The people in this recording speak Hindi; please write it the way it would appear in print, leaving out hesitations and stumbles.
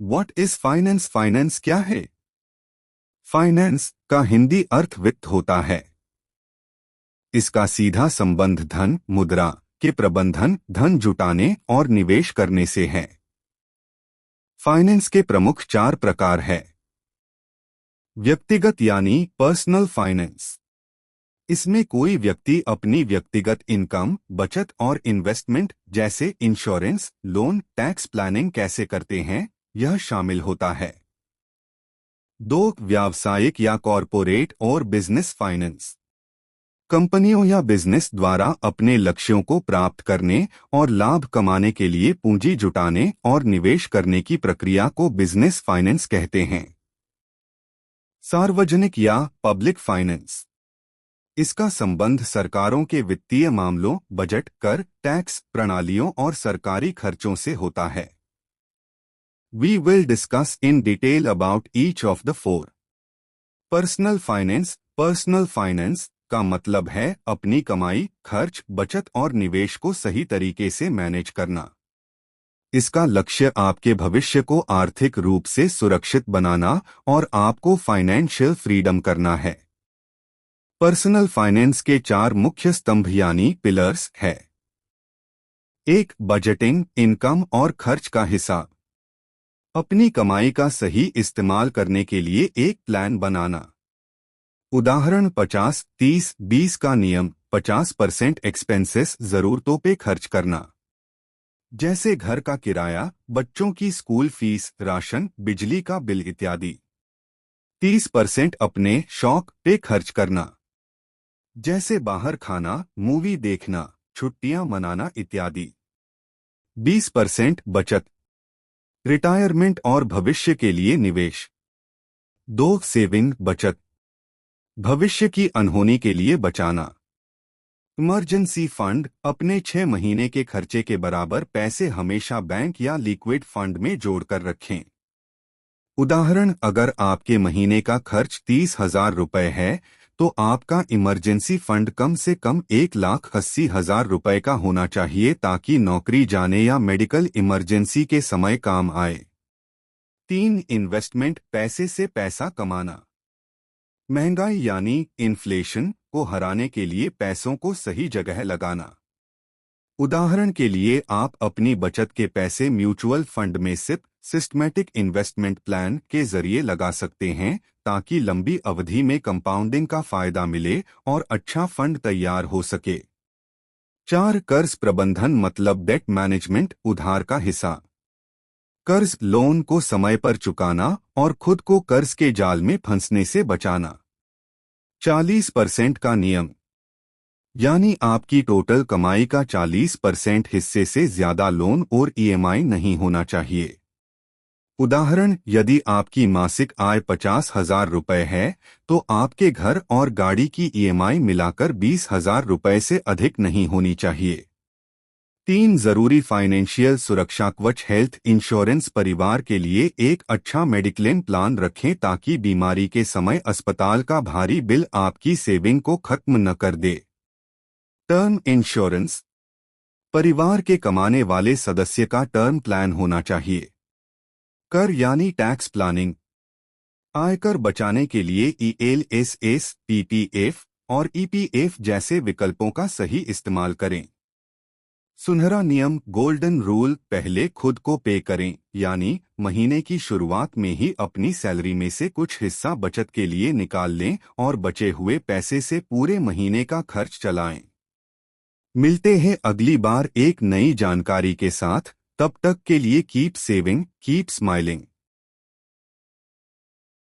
What is finance? फाइनेंस क्या है? फाइनेंस का हिंदी अर्थ वित्त होता है। इसका सीधा संबंध धन, मुद्रा के प्रबंधन, धन जुटाने और निवेश करने से है। फाइनेंस के प्रमुख 4 प्रकार है। व्यक्तिगत यानी पर्सनल फाइनेंस। इसमें कोई व्यक्ति अपनी व्यक्तिगत इनकम, बचत और इन्वेस्टमेंट जैसे इंश्योरेंस, लोन, टैक्स प्लानिंग कैसे करते हैं, यह शामिल होता है। 2 व्यावसायिक या कॉरपोरेट और बिजनेस फाइनेंस। कंपनियों या बिजनेस द्वारा अपने लक्ष्यों को प्राप्त करने और लाभ कमाने के लिए पूंजी जुटाने और निवेश करने की प्रक्रिया को बिजनेस फाइनेंस कहते हैं। सार्वजनिक या पब्लिक फाइनेंस। इसका संबंध सरकारों के वित्तीय मामलों, बजट, कर, टैक्स प्रणालियों और सरकारी खर्चों से होता है। We will discuss in detail about each of the 4. Personal finance. Personal finance का मतलब है अपनी कमाई, खर्च, बचत और निवेश को सही तरीके से मैनेज करना। इसका लक्ष्य आपके भविष्य को आर्थिक रूप से सुरक्षित बनाना और आपको फाइनेंशियल फ्रीडम करना है। पर्सनल फाइनेंस के 4 मुख्य स्तंभ यानी पिलर्स है। 1. बजटिंग, इनकम और खर्च का हिसाब। अपनी कमाई का सही इस्तेमाल करने के लिए एक प्लान बनाना। उदाहरण 50-30-20 का नियम। 50% एक्सपेंसेस जरूरतों पे खर्च करना, जैसे घर का किराया, बच्चों की स्कूल फीस, राशन, बिजली का बिल इत्यादि। 30% अपने शौक पे खर्च करना, जैसे बाहर खाना, मूवी देखना, छुट्टियां मनाना इत्यादि। 20% बचत, रिटायरमेंट और भविष्य के लिए निवेश। 2. सेविंग, बचत, भविष्य की अनहोनी के लिए बचाना। इमरजेंसी फंड, अपने 6 महीने के खर्चे के बराबर पैसे हमेशा बैंक या लिक्विड फंड में जोड़कर रखें। उदाहरण, अगर आपके महीने का खर्च 30,000 रुपये है तो आपका इमरजेंसी फंड कम से कम 1,80,000 रुपये का होना चाहिए ताकि नौकरी जाने या मेडिकल इमरजेंसी के समय काम आए। 3. इन्वेस्टमेंट, पैसे से पैसा कमाना। महंगाई यानी इन्फ्लेशन को हराने के लिए पैसों को सही जगह लगाना। उदाहरण के लिए आप अपनी बचत के पैसे म्यूचुअल फंड में सिस्टमैटिक इन्वेस्टमेंट प्लान के जरिए लगा सकते हैं ताकि लंबी अवधि में कंपाउंडिंग का फायदा मिले और अच्छा फंड तैयार हो सके। 4. कर्ज प्रबंधन मतलब डेट मैनेजमेंट, उधार का हिसाब। कर्ज, लोन को समय पर चुकाना और खुद को कर्ज के जाल में फंसने से बचाना। 40% का नियम, यानी आपकी टोटल कमाई का 40% हिस्से से ज्यादा लोन और ईएमआई नहीं होना चाहिए। उदाहरण, यदि आपकी मासिक आय 50,000 रुपये है तो आपके घर और गाड़ी की ईएमआई मिलाकर 20,000 रुपये से अधिक नहीं होनी चाहिए। 3. जरूरी फाइनेंशियल सुरक्षा, कवच, हेल्थ इंश्योरेंस। परिवार के लिए एक अच्छा मेडिक्लेम प्लान रखें ताकि बीमारी के समय अस्पताल का भारी बिल आपकी सेविंग को खत्म न कर दे। टर्म इंश्योरेंस, परिवार के कमाने वाले सदस्य का टर्म प्लान होना चाहिए। कर यानी टैक्स प्लानिंग, आयकर बचाने के लिए ईएलएसएस, पीपीएफ और ईपीएफ जैसे विकल्पों का सही इस्तेमाल करें। सुनहरा नियम, गोल्डन रूल, पहले खुद को पे करें, यानी महीने की शुरुआत में ही अपनी सैलरी में से कुछ हिस्सा बचत के लिए निकाल लें और बचे हुए पैसे से पूरे महीने का खर्च चलाएं। मिलते हैं अगली बार एक नई जानकारी के साथ। तब तक के लिए कीप सेविंग, कीप स्माइलिंग।